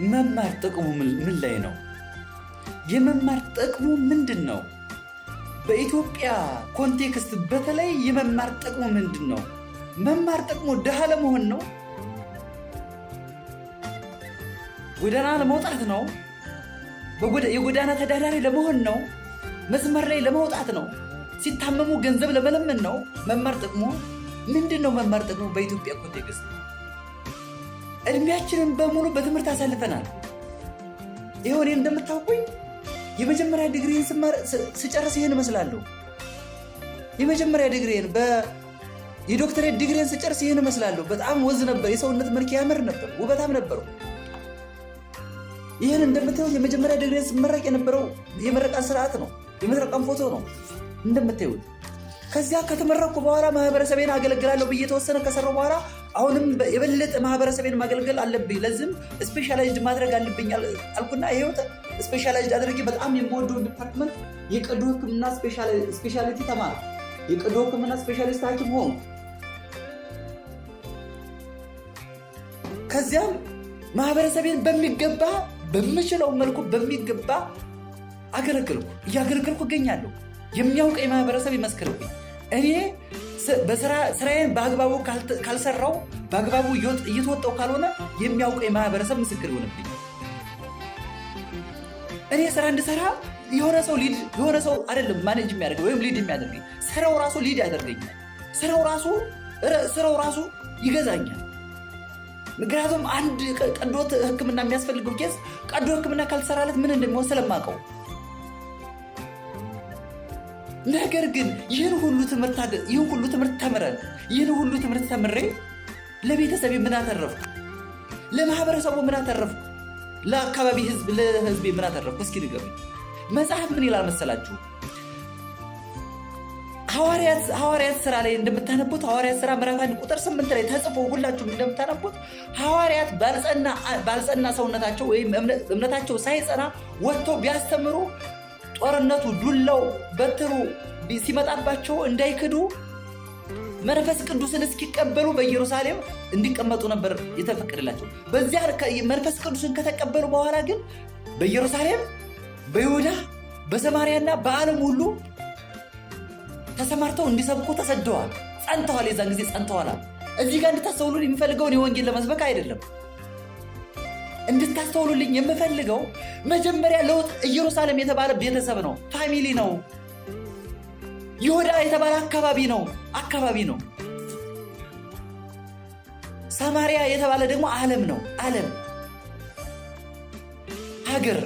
መማር ጥቅሙ ምን ላይ ነው? የመማር ጥቅሙ ምንድን ነው? በኢትዮጵያ ኮንቴክስት በተለይ የመማር ጥቅሙ ምንድን ነው? መማር ጥቅሙ ድሃ ለመሆን ነው? ጎዳና ለመውጣት ነው? የጎዳና ተዳዳሪ ለመሆን ነው? መስመር ላይ ለመውጣት ነው? ሲታመሙ ገንዘብ ለመለመን ነው? መማር ጥቅሙ ምንድን ነው? መማር ጥቅሙ በኢትዮጵያ ኮንቴክስት እድሜያችንን በሙሉ በትምህርት አሳልፈናል። ይኸው እኔ እንደምታውቁኝ የመጀመሪያ ዲግሪን ስጨርስ ይህን እመስላለሁ። የመጀመሪያ ዲግሪን የዶክተሬት ዲግሪን ስጨርስ ይህን እመስላለሁ። በጣም ወዝ ነበር፣ የሰውነት መልክ ያምር ነበር፣ ውበታም ነበሩ። ይህን እንደምታዩት የመጀመሪያ ዲግሪን ስመረቅ የነበረው የምረቃ ስርዓት ነው፣ የምረቃን ፎቶ ነው እንደምታዩት። ከዚያ ከተመረቅኩ በኋላ ማህበረሰቤን አገለግላለሁ ብዬ የተወሰነ ከሰራሁ በኋላ አሁንም የበለጠ ማህበረሰቤን ማገልገል አለብኝ፣ ለዚህም ስፔሻላይዝድ ማድረግ አለብኝ አልኩና ይሄው ስፔሻላይዝድ አድርጌ በጣም የምወደው ዲፓርትመንት የቀዶ ሕክምና ስፔሻሊቲ ተማርኩ። የቀዶ ሕክምና ስፔሻሊስት ሐኪም ሆንኩ። ከዚያም ማህበረሰቤን በሚገባ በምችለው መልኩ በሚገባ አገለገልኩ፣ እያገለገልኩ እገኛለሁ። የሚያውቀኝ ማህበረሰብ ይመስክርብኝ። እኔ ስራዬን በአግባቡ ካልሰራው በአግባቡ እየተወጣው ካልሆነ የሚያውቀኝ ማህበረሰብ ምስክር ይሆንብኝ። እኔ ስራ እንድሰራ የሆነ ሰው አይደለም ማኔጅ የሚያደርገኝ ወይም ሊድ የሚያደርገኝ፣ ስራው ራሱ ሊድ ያደርገኛል። ስራው ራሱ ይገዛኛል። ምክንያቱም አንድ ቀዶ ሕክምና የሚያስፈልገው ኬስ ቀዶ ሕክምና ካልተሰራለት ምን እንደሚሆን ስለማውቀው። ነገር ግን ይህን ሁሉ ትምህርት ተምረን ይህን ሁሉ ትምህርት ተምሬ ለቤተሰቤ ምን አተረፍኩ? ለማህበረሰቡ ምን አተረፍኩ? ለአካባቢ ለህዝቤ ምን አተረፍኩ? እስኪ ንገሩኝ። መጽሐፍ ምን ይላል መሰላችሁ? ሐዋርያት ስራ ላይ እንደምታነቡት ሐዋርያት ስራ ምዕራፍ 1 ቁጥር 8 ላይ ተጽፎ ሁላችሁም እንደምታነቡት ሐዋርያት ባልጸና ሰውነታቸው ወይም እምነታቸው ሳይጸና ወጥተው ቢያስተምሩ ጦርነቱ፣ ዱላው፣ በትሩ ሲመጣባቸው እንዳይክዱ መንፈስ ቅዱስን እስኪቀበሉ በኢየሩሳሌም እንዲቀመጡ ነበር የተፈቀደላቸው። በዚያ መንፈስ ቅዱስን ከተቀበሉ በኋላ ግን በኢየሩሳሌም፣ በይሁዳ፣ በሰማርያና በዓለም ሁሉ ተሰማርተው እንዲሰብኩ ተሰደዋል። ጸንተዋል። የዛን ጊዜ ጸንተዋል። እዚህ ጋር እንድታስተውሉን የሚፈልገውን የወንጌል ለመስበክ አይደለም። እንድታስተውሉልኝ የምፈልገው መጀመሪያ ለውጥ ኢየሩሳሌም የተባለ ቤተሰብ ነው፣ ፋሚሊ ነው። ይሁዳ የተባለ አካባቢ ነው። ሰማርያ የተባለ ደግሞ ዓለም ነው፣ ዓለም ሀገር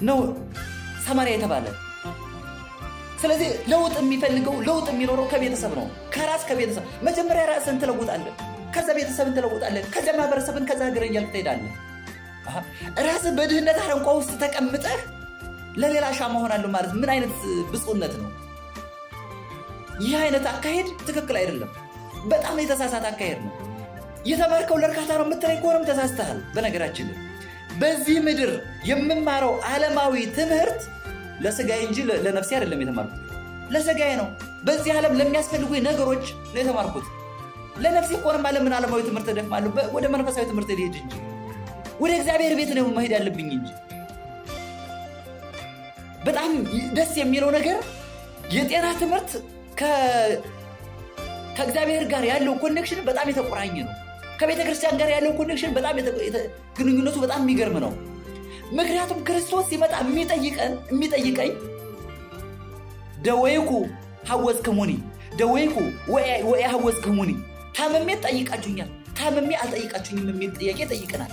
ነው ሰማርያ የተባለ። ስለዚህ ለውጥ የሚኖረው ከቤተሰብ ነው፣ ከቤተሰብ መጀመሪያ ራስን ትለውጣለህ፣ ከዛ ቤተሰብን ትለውጣለህ፣ ከዛ ማህበረሰብን፣ ከዛ ሀገር እያልክ ትሄዳለህ። ራስህ በድህነት አረንቋ ውስጥ ተቀምጠህ ለሌላ ሻማ ሆናለሁ ማለት ምን አይነት ብፁዕነት ነው? ይህ አይነት አካሄድ ትክክል አይደለም። በጣም የተሳሳተ አካሄድ ነው። የተማርከው ለእርካታ ነው የምትለኝ ከሆነም ተሳስተሃል። በነገራችን በዚህ ምድር የምማረው ዓለማዊ ትምህርት ለስጋዬ እንጂ ለነፍሴ አይደለም የተማርኩት። ለስጋዬ ነው። በዚህ ዓለም ለሚያስፈልጉኝ ነገሮች ነው የተማርኩት። ለነፍሴ ከሆነማ ለምን ዓለማዊ ትምህርት እደክማለሁ? ወደ መንፈሳዊ ትምህርት ልሄድ እንጂ ወደ እግዚአብሔር ቤት ነው መሄድ ያለብኝ እንጂ። በጣም ደስ የሚለው ነገር የጤና ትምህርት ከእግዚአብሔር ጋር ያለው ኮኔክሽን በጣም የተቆራኘ ነው። ከቤተ ክርስቲያን ጋር ያለው ኮኔክሽን በጣም ግንኙነቱ በጣም የሚገርም ነው። ምክንያቱም ክርስቶስ ሲመጣ የሚጠይቀኝ ደዌኩ ሐወዝክሙኒ ደዌኩ ወይ ሐወዝክሙኒ፣ ታመሜ ጠይቃችሁኛል፣ ታመሜ አልጠይቃችሁኝም የሚል ጥያቄ ጠይቀናል።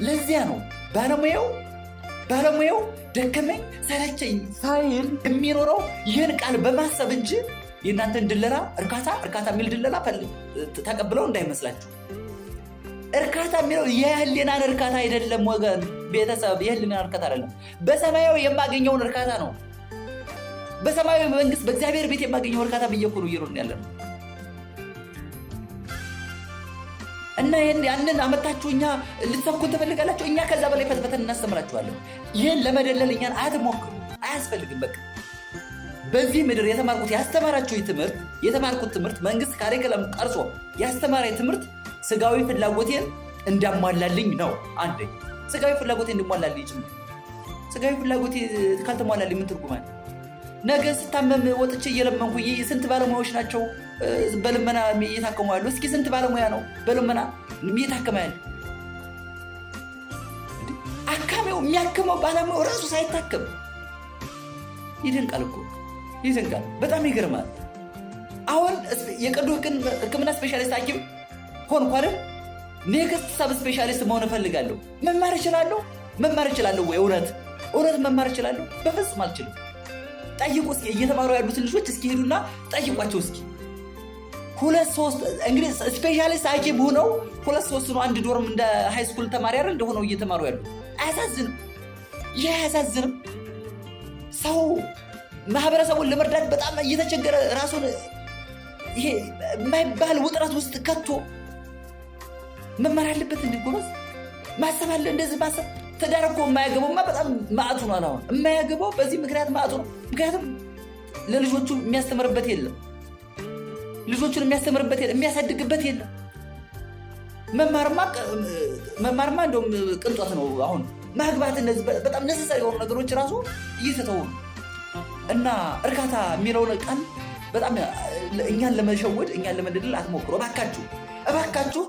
ለዚያ ነው ባለሙያው ደከመኝ ሰለቸኝ ሳይል የሚኖረው ይህን ቃል በማሰብ እንጂ የእናንተን ድለላ እርካታ የሚል ድለላ ተቀብለው እንዳይመስላችሁ። እርካታ የሚለው የህሊናን እርካታ አይደለም ወገን፣ ቤተሰብ የህሊናን እርካታ አይደለም። በሰማያዊ የማገኘውን እርካታ ነው። በሰማያዊ መንግስት በእግዚአብሔር ቤት የማገኘው እርካታ ብየኩሩ እየሮን ያለ ነው። እና ያንን አመጣችሁ እኛ ልትሰብኩን ትፈልጋላችሁ። እኛ ከዛ በላይ ፈትፈተን እናስተምራችኋለን። ይህን ለመደለል እኛን አትሞክሩ፣ አያስፈልግም። በቃ በዚህ ምድር የተማርኩት ትምህርት መንግስት ካሪኩለም ቀርጾ ያስተማረኝ ትምህርት ስጋዊ ፍላጎቴን እንዳሟላልኝ ነው። አንዴ ስጋዊ ፍላጎቴ እንድሟላልኝ ጭምር። ስጋዊ ፍላጎቴ ካልተሟላልኝ ምን ትርጉም አለ? ነገ ስታመም ወጥቼ እየለመንኩ ስንት ባለሙያዎች ናቸው በልመና እየታከሙ ያሉ? እስኪ ስንት ባለሙያ ነው በልመና እየታከመ ያለ? አካሚው የሚያክመው ባለሙያው ራሱ ሳይታከም ይደንቃል እኮ ይደንቃል። በጣም ይገርማል። አሁን የቀዶ ሕክምና ስፔሻሊስት ሐኪም ሆንኩ አይደል? ኔክስት ሰብ ስፔሻሊስት መሆን እፈልጋለሁ። መማር እችላለሁ ወይ? እውነት መማር እችላለሁ? በፍጹም አልችልም። ጠይቁ እስኪ እየተማሩ ያሉትን ልጆች እስኪ ሄዱና ጠይቋቸው እስኪ። 2-3 እንግዲህ ስፔሻሊስት ሐኪም ሆነው 2-3 ነው አንድ ዶርም እንደ ሃይ ስኩል ተማሪ አይደል እንደሆነው እየተማሩ ያሉት። አያሳዝንም? ይህ አያሳዝንም? ሰው ማህበረሰቡን ለመርዳት በጣም እየተቸገረ ራሱን ይሄ የማይባል ውጥረት ውስጥ ከቶ መማር አለበት። እንዲጎበዝ ማሰብ አለ። እንደዚህ ማሰብ ትዳር እኮ የማያገባውማ በጣም ማዕቱ ነው። አሁን የማያገባው በዚህ ምክንያት ማዕቱ ነው። ምክንያቱም ለልጆቹ የሚያስተምርበት የለም፣ ልጆቹን የሚያስተምርበት የለም፣ የሚያሳድግበት የለም። መማርማ እንደውም ቅንጦት ነው። አሁን ማግባት እነዚህ በጣም ነሰሰሪ የሆኑ ነገሮች ራሱ እየተተው ነው። እና እርካታ የሚለውን ቃል በጣም እኛን ለመሸወድ እኛን ለመደለል አትሞክሩ እባካችሁ።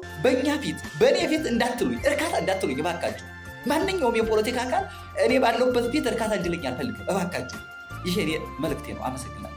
በእኔ ፊት እንዳትሉኝ፣ እርካታ እንዳትሉኝ እባካችሁ። ማንኛውም የፖለቲካ አካል እኔ ባለሁበት ፊት እርካታ እንዲለኝ አልፈልግም እባካችሁ። ይሄ እኔ መልእክቴ ነው። አመሰግናለሁ።